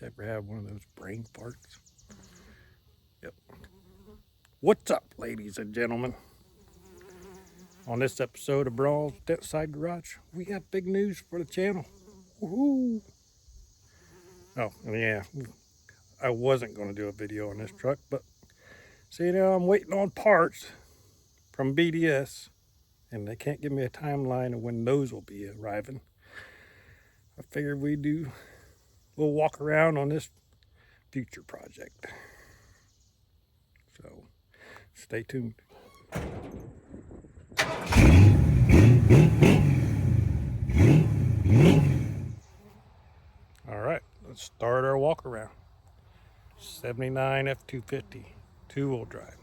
Ever have one of those brain farts? Yep. What's up, ladies and gentlemen? On this episode of Brawl's Dentside Garage, we have big news for the channel. Woohoo! Oh, yeah. I wasn't going to do a video on this truck, but see, now I'm waiting on parts from BDS, and they can't give me a timeline of when those will be arriving. I figured we'd do a little walk around on this future project. So, stay tuned. All right, let's start our walk around. 79 F250, two-wheel drive.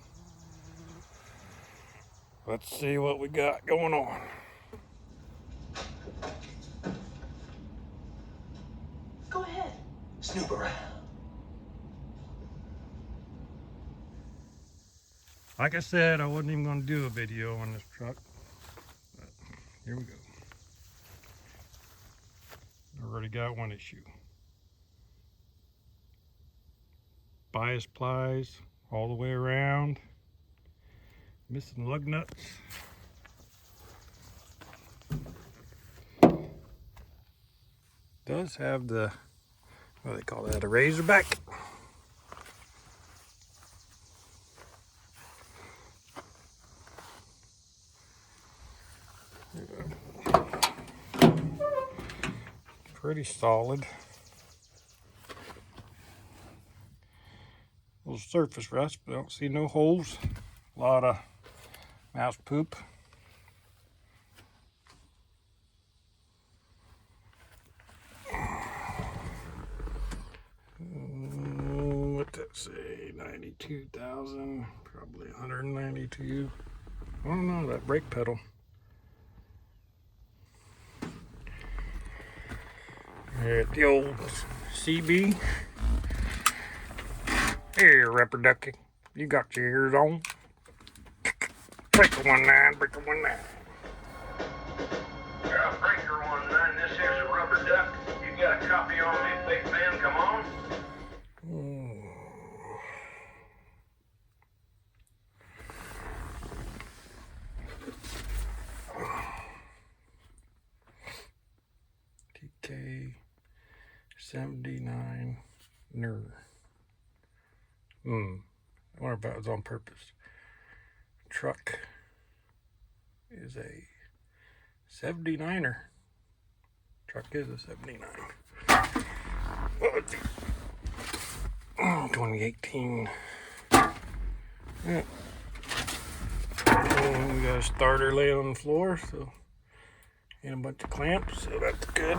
Let's see what we got going on. Go ahead, snoop around. Like I said, I wasn't even going to do a video on this truck, but here we go. I already got one issue. Bias plies all the way around. Missing lug nuts. Does have the, what do they call that, a razorback. Pretty solid. A little surface rust, but I don't see no holes. A lot of mouse poop. What's that say? 92,000, probably 192. I don't know, that brake pedal. At the old CB. Here, rubber ducky. You got your ears on. Breaker 19, breaker 19. Yeah, breaker 19, this here's a rubber duck. You got a copy on me, big man, come on. TK 79 NER. I wonder if that was on purpose. Truck is a 79er. Truck is a 79. 2018. Yeah. And we got a starter laying on the floor, so, and a bunch of clamps, so that's good.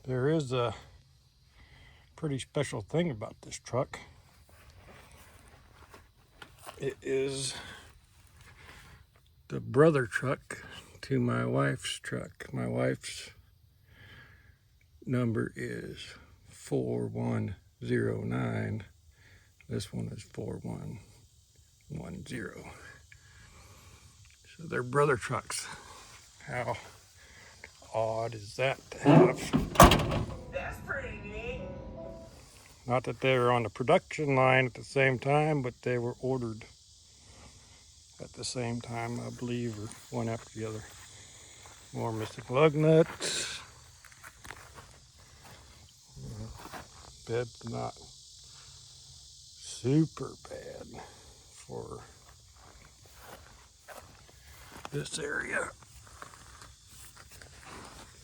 There is a pretty special thing about this truck. It is the brother truck to my wife's truck. My wife's number is 4109. This one is 4110. So they're brother trucks. How odd is that to have? That's pretty neat. Not that they were on the production line at the same time, but they were ordered at the same time, I believe, or one after the other. More missing lug nuts. Bed's not super bad for this area.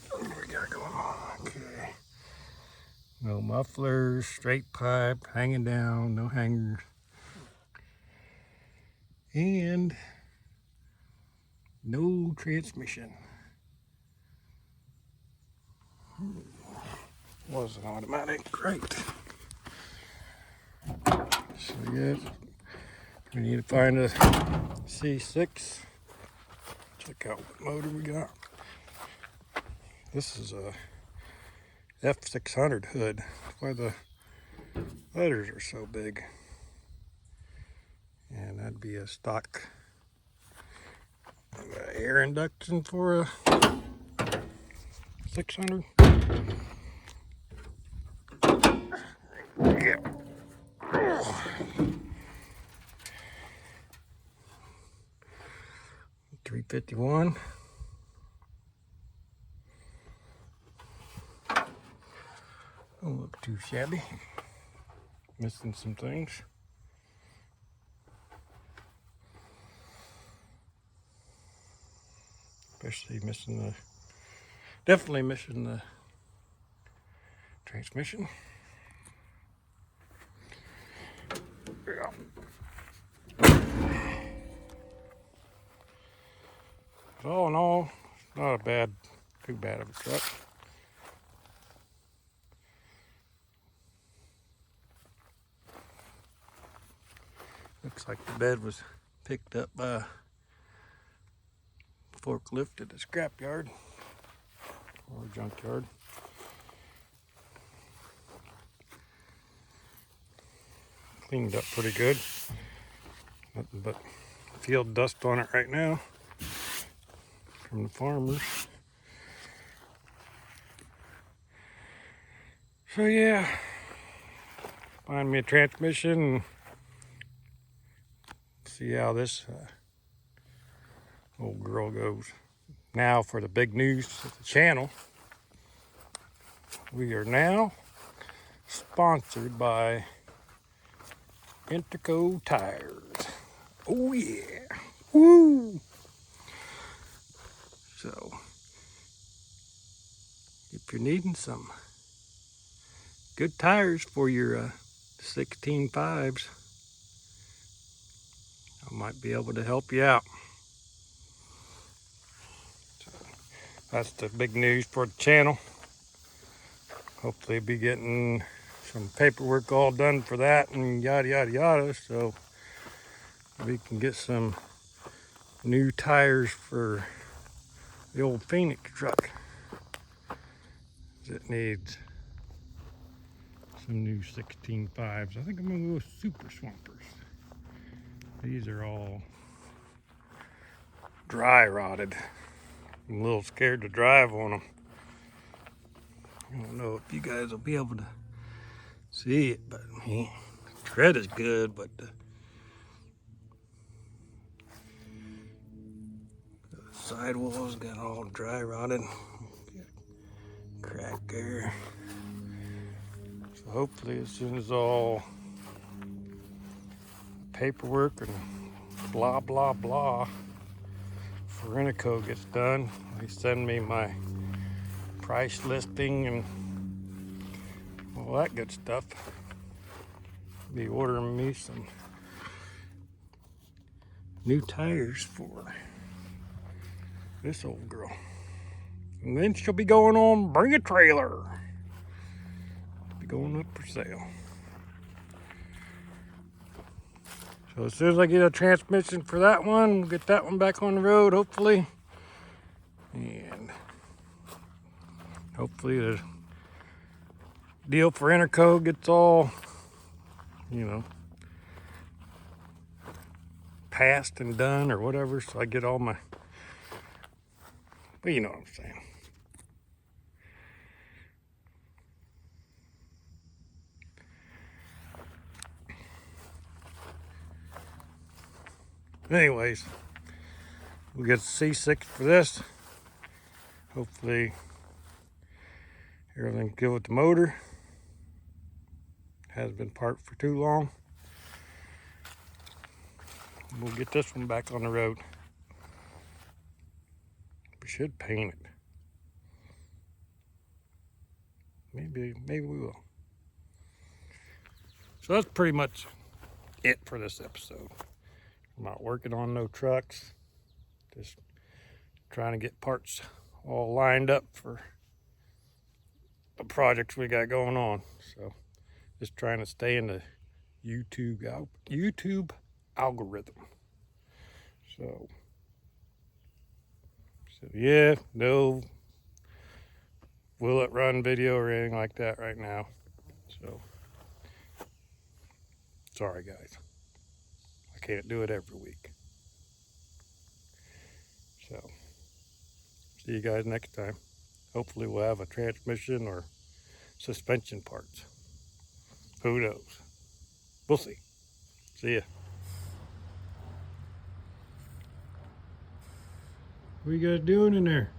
What do we got going on? Okay. No mufflers, straight pipe, hanging down, no hangers. And no transmission. Was an automatic, great. So yes, we need to find a C6. Check out what motor we got. This is a F600 hood. That's why the letters are so big. And that'd be a stock air induction for a 600. Yeah. 351. Don't look too shabby. Missing some things. Especially definitely missing the transmission. Yeah. So all in all, not too bad of a truck. Looks like the bed was picked up by a forklift at the scrapyard or junkyard. Cleaned up pretty good. Nothing but field dust on it right now from the farmers. So yeah, find me a transmission and see how this old girl goes. Now for the big news of the channel. We are now sponsored by Interco tires. Oh yeah, woo! So if you're needing some good tires for your 16.5s, I might be able to help you out. So that's the big news for the channel. Hopefully be getting some paperwork all done for that and yada yada yada, so we can get some new tires for the old Phoenix truck. It needs some new 16.5s. I think I'm gonna go Super Swampers. These are all dry rotted. I'm a little scared to drive on them. I don't know if you guys will be able to see it, but the tread is good, but the sidewalls got all dry rotted. Crack there. So hopefully as soon as all paperwork and blah blah blah for Interco gets done, they send me my price listing and all that good stuff. Be ordering me some new tires for this old girl. And then she'll be going on Bring a Trailer. Be going up for sale. So as soon as I get a transmission for that one, we'll get that one back on the road, hopefully. And hopefully the deal for Interco gets all, passed and done or whatever, so I get all my, but you know what I'm saying. Anyways, we'll get C6 for this. Hopefully everything's good with the motor. Has been parked for too long. We'll get this one back on the road. We should paint it. Maybe we will. So that's pretty much it for this episode. I'm not working on no trucks. Just trying to get parts all lined up for the projects we got going on. So just trying to stay in the YouTube algorithm. So yeah, no will it run video or anything like that right now. So sorry guys. I can't do it every week. So see you guys next time. Hopefully we'll have a transmission or suspension parts. Who knows? We'll see. See ya. What you guys doing in there?